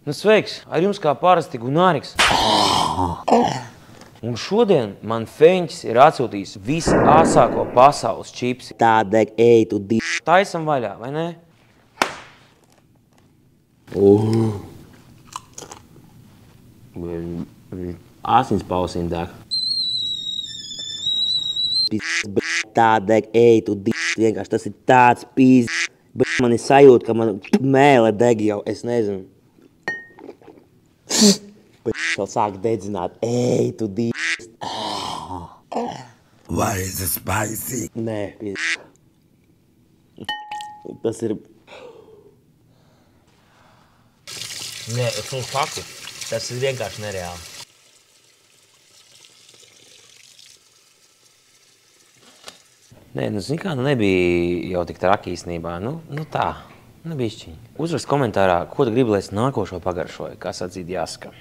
Nu, sveiks! Ar jums kā parasti Gunāriks. Un šodien man Feņķis ir atsūtījis visāsāko pasaules čipsi. Tādēļ ej tu Taisam vaļā, vai ne? Asins pausīm dāk. Tādēļ ej tu vienkārši tas ir tāds pīz. Man ir sajūta, ka man mēle deg jau, es nezinu. Vēl sāk dedzināt, ej tu Why is it spicy? Nē, tas ir... Nē, es mums saku, tas ir vienkārši nereāli. Nē, nu, zini kā, nebija jau tik traki īstenībā. Nu tā, bišķiņ. Uzrakst komentārā, ko tu gribi, lai es nākošo pagaršoju, kā sacīt Jāska.